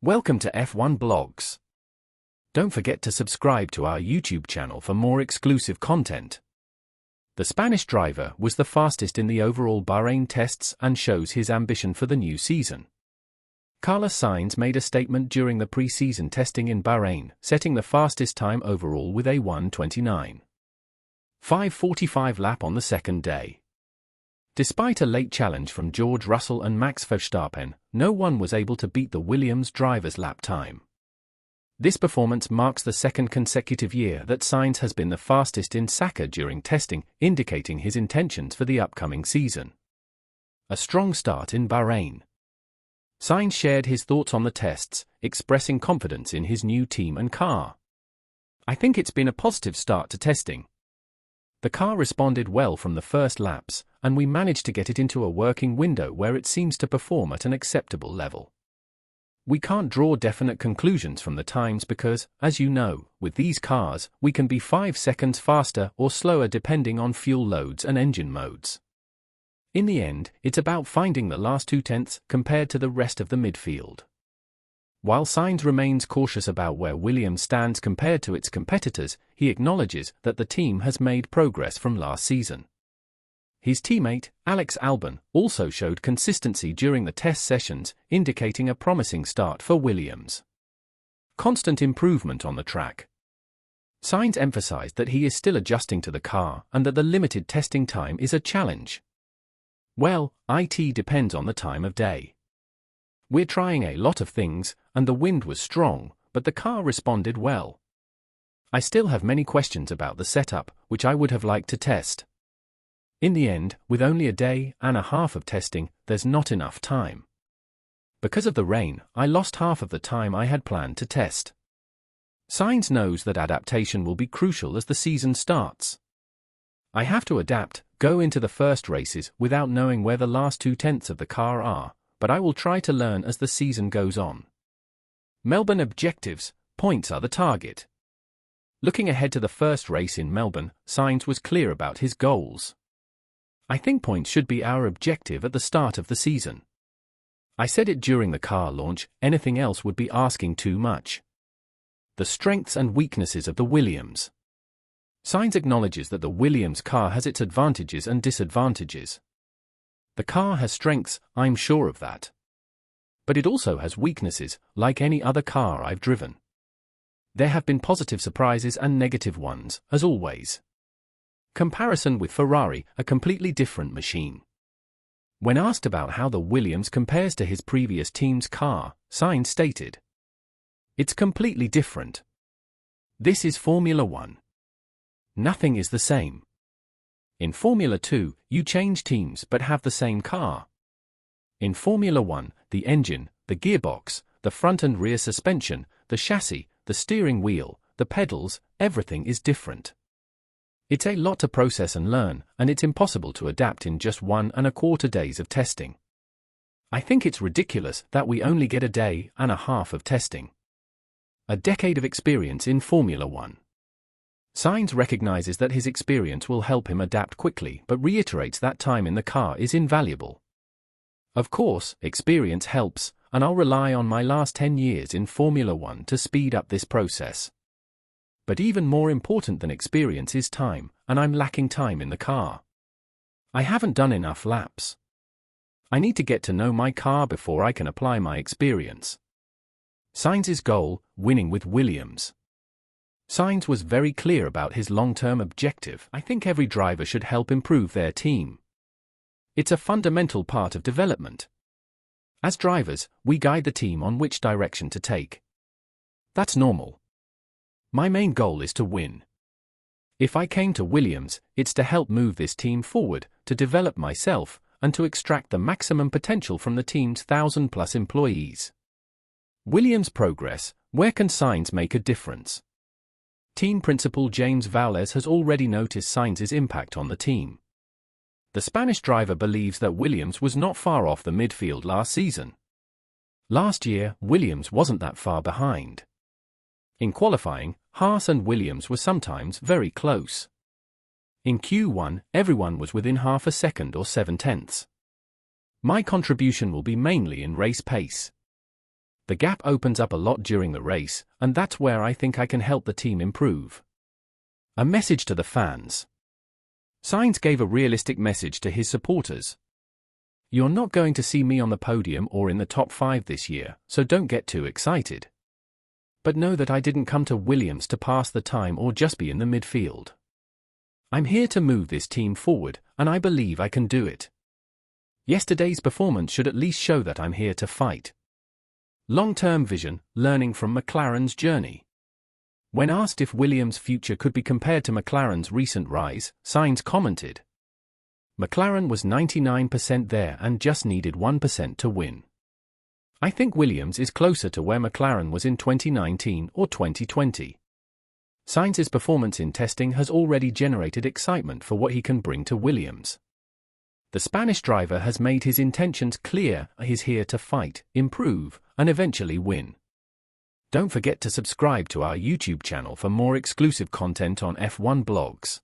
Welcome to F1 Blogs. Don't forget to subscribe to our YouTube channel for more exclusive content. The Spanish driver was the fastest in the overall Bahrain tests and shows his ambition for the new season. Carlos Sainz made a statement during the pre-season testing in Bahrain, setting the fastest time overall with a 1:29.545 lap on the second day. Despite a late challenge from George Russell and Max Verstappen, no one was able to beat the Williams driver's lap time. This performance marks the second consecutive year that Sainz has been the fastest in SACA during testing, indicating his intentions for the upcoming season. A strong start in Bahrain. Sainz shared his thoughts on the tests, expressing confidence in his new team and car. "I think it's been a positive start to testing. The car responded well from the first laps, and we managed to get it into a working window where it seems to perform at an acceptable level. We can't draw definite conclusions from the times because, as you know, with these cars, we can be 5 seconds faster or slower depending on fuel loads and engine modes. In the end, it's about finding the last 0.2 compared to the rest of the midfield." While Sainz remains cautious about where Williams stands compared to its competitors, he acknowledges that the team has made progress from last season. His teammate, Alex Albon, also showed consistency during the test sessions, indicating a promising start for Williams. Constant improvement on the track. Sainz emphasized that he is still adjusting to the car and that the limited testing time is a challenge. "Well, it depends on the time of day. We're trying a lot of things, and the wind was strong, but the car responded well. I still have many questions about the setup, which I would have liked to test. In the end, with only a day and a half of testing, there's not enough time. Because of the rain, I lost half of the time I had planned to test." Sainz knows that adaptation will be crucial as the season starts. "I have to adapt, go into the first races without knowing where the last 0.2 of the car are, but I will try to learn as the season goes on." Melbourne objectives: points are the target. Looking ahead to the first race in Melbourne, Sainz was clear about his goals. "I think points should be our objective at the start of the season. I said it during the car launch, anything else would be asking too much." The strengths and weaknesses of the Williams. Sainz acknowledges that the Williams car has its advantages and disadvantages. "The car has strengths, I'm sure of that. But it also has weaknesses, like any other car I've driven. There have been positive surprises and negative ones, as always. Comparison with Ferrari, a completely different machine." When asked about how the Williams compares to his previous team's car, Sainz stated, "It's completely different. This is Formula 1. Nothing is the same. In Formula 2, you change teams but have the same car. In Formula 1, the engine, the gearbox, the front and rear suspension, the chassis, the steering wheel, the pedals, everything is different. It's a lot to process and learn, and it's impossible to adapt in just 1.25 days of testing. I think it's ridiculous that we only get a day and a half of testing. A decade of experience in Formula 1. Sainz recognizes that his experience will help him adapt quickly but reiterates that time in the car is invaluable. "Of course, experience helps, and I'll rely on my last 10 years in Formula 1 to speed up this process. But even more important than experience is time, and I'm lacking time in the car. I haven't done enough laps. I need to get to know my car before I can apply my experience." Sainz's goal: winning with Williams. Sainz was very clear about his long-term objective. "I think every driver should help improve their team. It's a fundamental part of development. As drivers, we guide the team on which direction to take. That's normal. My main goal is to win. If I came to Williams, it's to help move this team forward, to develop myself, and to extract the maximum potential from the team's 1,000+ employees." Williams progress: where can Sainz make a difference? Team principal James Vowles has already noticed Sainz's impact on the team. The Spanish driver believes that Williams was not far off the midfield last season. Last year, Williams wasn't that far behind. In qualifying, Haas and Williams were sometimes very close. In Q1, everyone was within half a second or 0.7. My contribution will be mainly in race pace. The gap opens up a lot during the race, and that's where I think I can help the team improve. A message to the fans. Sainz gave a realistic message to his supporters. You're not going to see me on the podium or in the top 5 this year, so don't get too excited. But know that I didn't come to Williams to pass the time or just be in the midfield. I'm here to move this team forward, and I believe I can do it. Yesterday's performance should at least show that I'm here to fight. Long-term vision, learning from McLaren's journey. When asked if Williams' future could be compared to McLaren's recent rise, Sainz commented, McLaren was 99% there and just needed 1% to win. I think Williams is closer to where McLaren was in 2019 or 2020. Sainz's performance in testing has already generated excitement for what he can bring to Williams. The Spanish driver has made his intentions clear. He's here to fight, improve, and eventually win. Don't forget to subscribe to our YouTube channel for more exclusive content on F1 blogs.